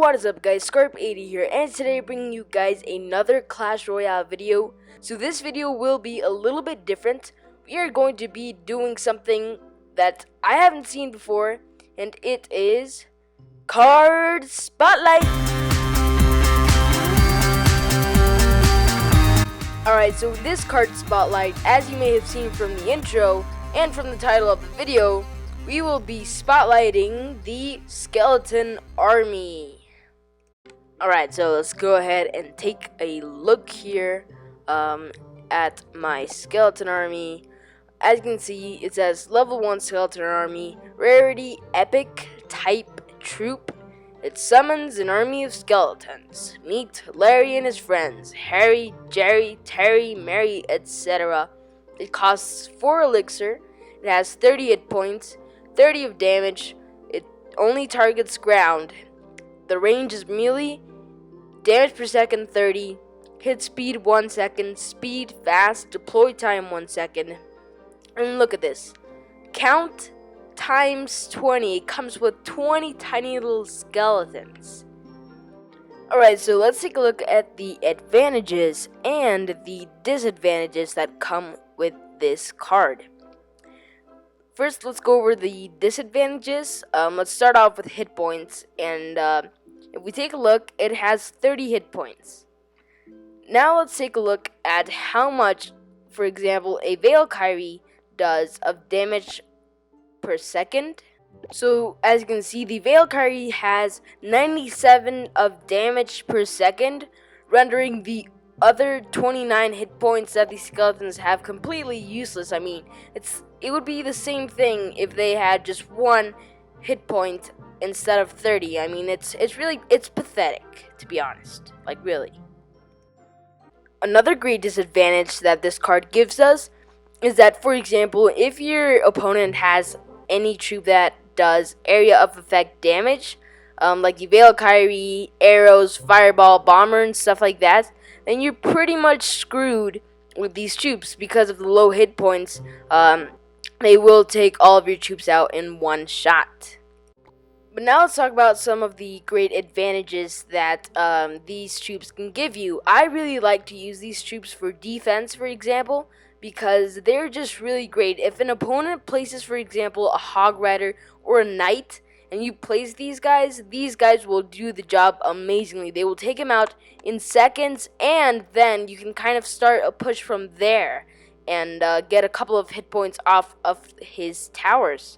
What is up guys, Scarp80 here, and today bringing you guys another Clash Royale video. So this video will be a little bit different. We are going to be doing something that I haven't seen before, and it is Card Spotlight. Alright, so this Card Spotlight, as you may have seen from the intro and from the title of the video, we will be spotlighting the Skeleton Army. Alright, so let's go ahead and take a look here at my Skeleton Army. As you can see, it says Level 1 Skeleton Army, Rarity Epic Type Troop. It summons an army of skeletons. Meet Larry and his friends, Harry, Jerry, Terry, Mary, etc. It costs 4 elixir. It has 30 hit points, 30 of damage. It only targets ground. The range is melee. Damage per second 30. Hit speed 1 second. Speed fast. Deploy time 1 second. And look at this. Count times 20. It comes with 20 tiny little skeletons. Alright, so let's take a look at the advantages and the disadvantages that come with this card. First, let's go over the disadvantages. Let's start off with hit points, and if we take a look, it has 30 hit points. Now let's take a look at how much, for example, a Valkyrie does of damage per second. So as you can see, the Valkyrie has 97 of damage per second, rendering the other 29 hit points that the skeletons have completely useless. I mean, it would be the same thing if they had just 1 hit point instead of 30. I mean, it's pathetic, to be honest. Like, really. Another great disadvantage that this card gives us is that, for example, if your opponent has any troop that does area of effect damage, like the Valkyrie, arrows, fireball, bomber, and stuff like that, then you're pretty much screwed with these troops because of the low hit points. They will take all of your troops out in one shot. But now let's talk about some of the great advantages that these troops can give you. I really like to use these troops for defense, for example, because they're just really great. If an opponent places, for example, a Hog Rider or a Knight, and you place these guys will do the job amazingly. They will take him out in seconds, and then you can kind of start a push from there and get a couple of hit points off of his towers.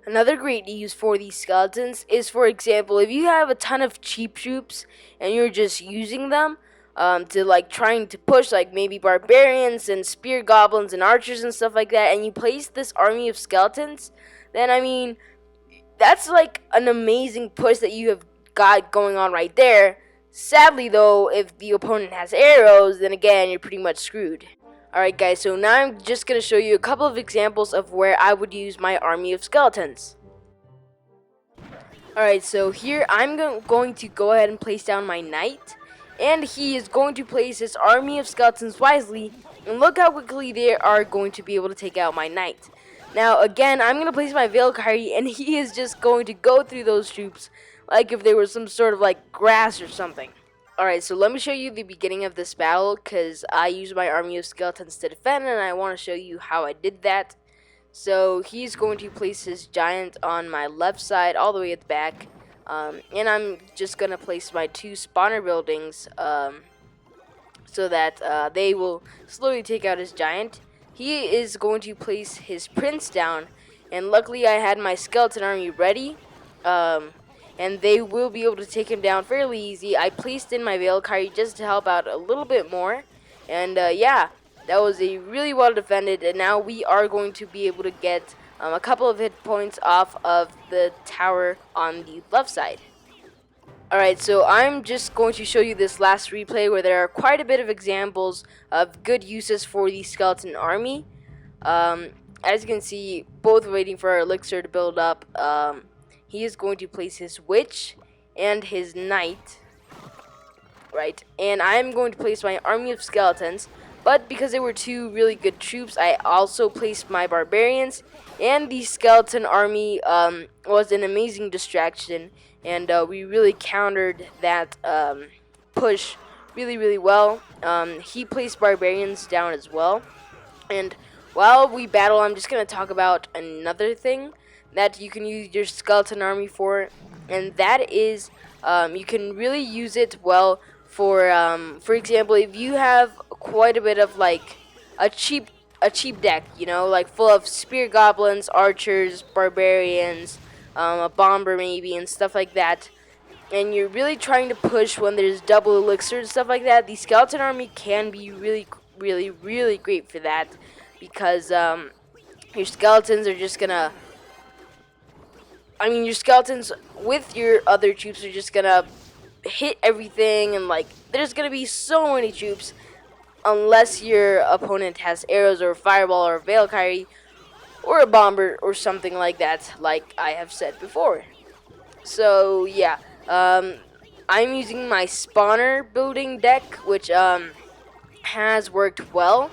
Another great use for these skeletons is, for example, if you have a ton of cheap troops and you're just using them to trying to push maybe barbarians and spear goblins and archers and stuff like that, and you place this army of skeletons, then I mean, that's an amazing push that you have got going on right there. Sadly though, if the opponent has arrows, then again, you're pretty much screwed. Alright guys, so now I'm just going to show you a couple of examples of where I would use my army of skeletons. Alright, so here I'm going to go ahead and place down my knight, and he is going to place his army of skeletons wisely, and look how quickly they are going to be able to take out my knight. Now again, I'm going to place my Valkyrie, and he is just going to go through those troops like if they were some sort of grass or something. Alright, so let me show you the beginning of this battle, because I used my army of skeletons to defend, and I want to show you how I did that. So he's going to place his giant on my left side all the way at the back, and I'm just going to place my 2 spawner buildings so that they will slowly take out his giant. He is going to place his prince down, and luckily I had my skeleton army ready, and they will be able to take him down fairly easy. I placed in my Valkyrie just to help out a little bit more, and yeah, that was a really well defended, and now we are going to be able to get a couple of hit points off of the tower on the left side. Alright, so I'm just going to show you this last replay where there are quite a bit of examples of good uses for the skeleton army. As you can see, both waiting for our elixir to build up. He is going to place his witch and his knight, right? And I'm going to place my army of skeletons, but because they were 2 really good troops, I also placed my barbarians, and the skeleton army was an amazing distraction. and we really countered that push really well. He placed barbarians down as well, and while we battle, I'm just gonna talk about another thing that you can use your skeleton army for, and that is you can really use it well for example, if you have quite a bit of like a cheap a cheap deck, you know, like full of spear goblins, archers, barbarians, a bomber maybe, and stuff like that, and you're really trying to push when there's double elixir and stuff like that, the skeleton army can be really great for that, because your skeletons are just gonna, I mean, your skeletons with your other troops are just gonna hit everything, and like there's gonna be so many troops unless your opponent has arrows or a fireball or a Valkyrie or a bomber or something like that, like I have said before. So yeah, I'm using my spawner building deck, which has worked well.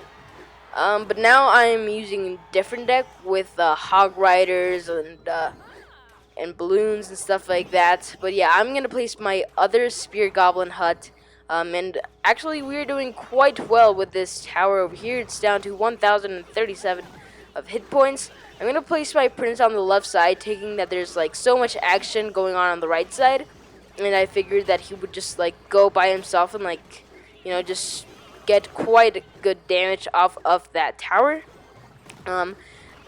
But now I'm using a different deck with hog riders and balloons and stuff like that. But yeah, I'm gonna place my other spear goblin hut. And actually, we're doing quite well with this tower over here. It's down to 1,037 of hit points. I'm gonna place my prince on the left side, taking that there's like so much action going on the right side, and I figured that he would just like go by himself and like, you know, just get quite good damage off of that tower.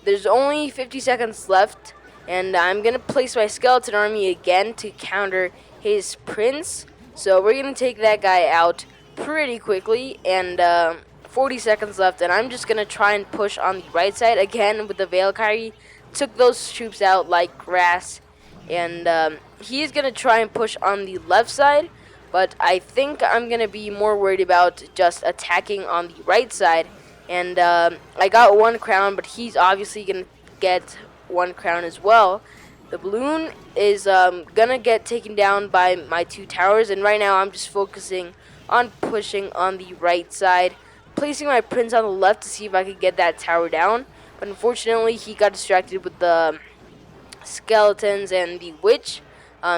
There's only 50 seconds left, and I'm gonna place my skeleton army again to counter his prince. So we're gonna take that guy out pretty quickly, and 40 seconds left, and I'm just gonna try and push on the right side again with the Valkyrie. Took those troops out like grass, and he's gonna try and push on the left side, but I think I'm gonna be more worried about just attacking on the right side. And I got 1 crown, but he's obviously gonna get 1 crown as well. The balloon is gonna get taken down by my 2 towers, and right now I'm just focusing on pushing on the right side, placing my prince on the left to see if I could get that tower down. But unfortunately, he got distracted with the skeletons and the witch.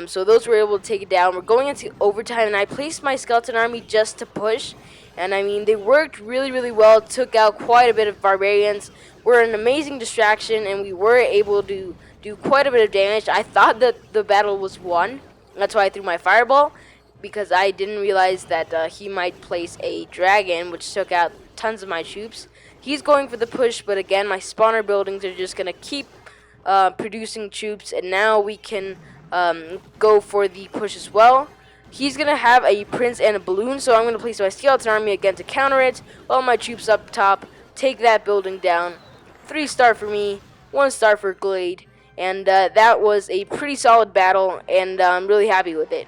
So those were able to take it down. We're going into overtime, and I placed my skeleton army just to push. And I mean, they worked really well. Took out quite a bit of barbarians. Were an amazing distraction, and we were able to do quite a bit of damage. I thought that the battle was won. That's why I threw my fireball, because I didn't realize that he might place a dragon, which took out tons of my troops. He's going for the push, but again, my spawner buildings are just going to keep producing troops, and now we can go for the push as well. He's going to have a prince and a balloon, so I'm going to place my skeleton army again to counter it, while my troops up top take that building down. 3-star for me, 1-star for Glade, and that was a pretty solid battle, and I'm really happy with it.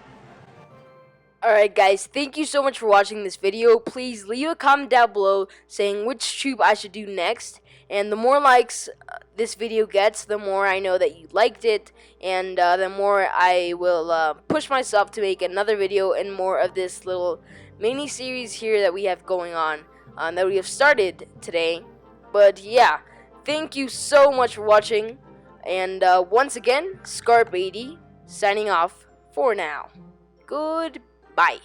Alright guys, thank you so much for watching this video. Please leave a comment down below saying which troop I should do next. And the more likes this video gets, the more I know that you liked it. And the more I will push myself to make another video and more of this little mini series here that we have going on. That we have started today. But yeah, thank you so much for watching. And once again, Scarp80 signing off for now. Goodbye.